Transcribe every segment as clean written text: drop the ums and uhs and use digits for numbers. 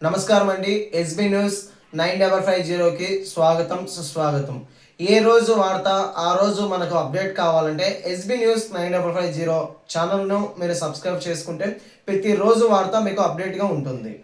నమస్కారం అండి. SB news 9550కి స్వాగతం సుస్వాగతం. ఏ రోజు వార్త ఆ రోజు మనకు అప్డేట్ కావాలంటే ఎస్బీ న్యూస్ 9550 ఛానల్ను మీరు సబ్స్క్రైబ్ చేసుకుంటే ప్రతిరోజు వార్త మీకు అప్డేట్గా ఉంటుంది.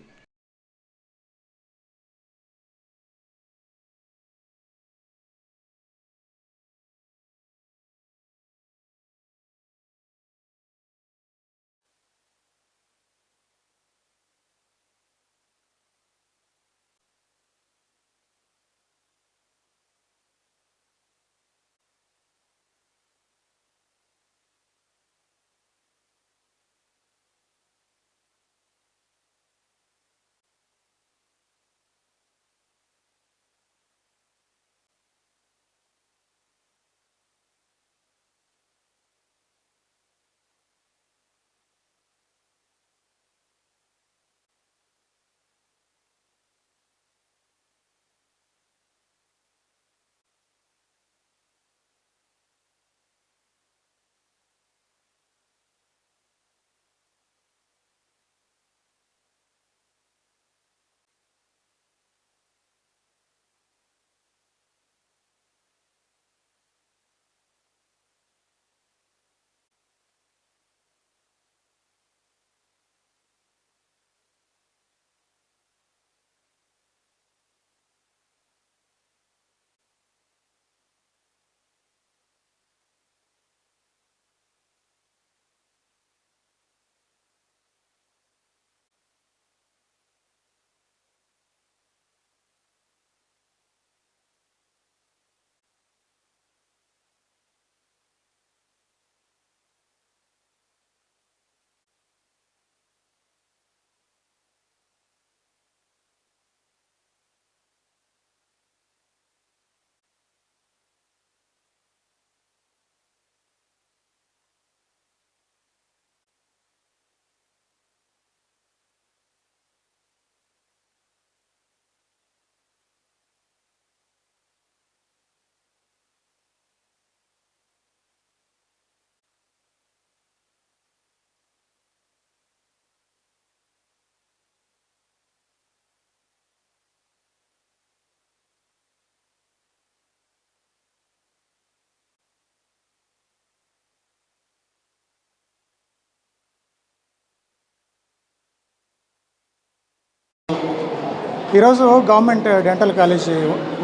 ఈరోజు government dental college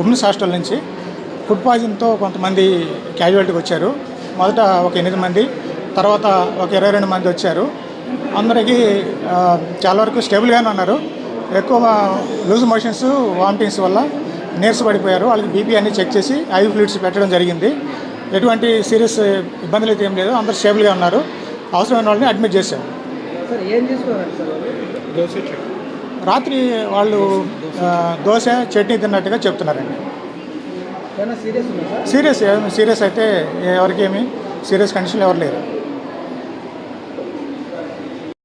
women's hostel నుంచి ఫుడ్ పాయిజన్తో కొంతమంది క్యాజువాలిటీకి వచ్చారు. మొదట ఒక 8 మంది, తర్వాత ఒక 22 మంది వచ్చారు. అందరికీ చాలా వరకు స్టేబుల్గానే ఉన్నారు. ఎక్కువ లూజ్ మోషన్స్, వామిటింగ్స్ వల్ల నీరసపడిపోయారు. వాళ్ళకి బీపీ అన్ని చెక్ చేసి ఐవి ఫ్లూయిడ్స్ పెట్టడం జరిగింది. ఎటువంటి సీరియస్ ఇబ్బందులు అయితే ఏం లేదు, అందరూ స్టేబుల్గా ఉన్నారు. అవసరమైన వాళ్ళని అడ్మిట్ చేశారు. రాత్రి వాళ్ళు దోశ చట్నీ తిన్నట్టుగా చెప్తున్నారండి. సీరియస్ అయితే ఎవరికేమి సీరియస్ కండిషన్లు ఎవరు లేరు.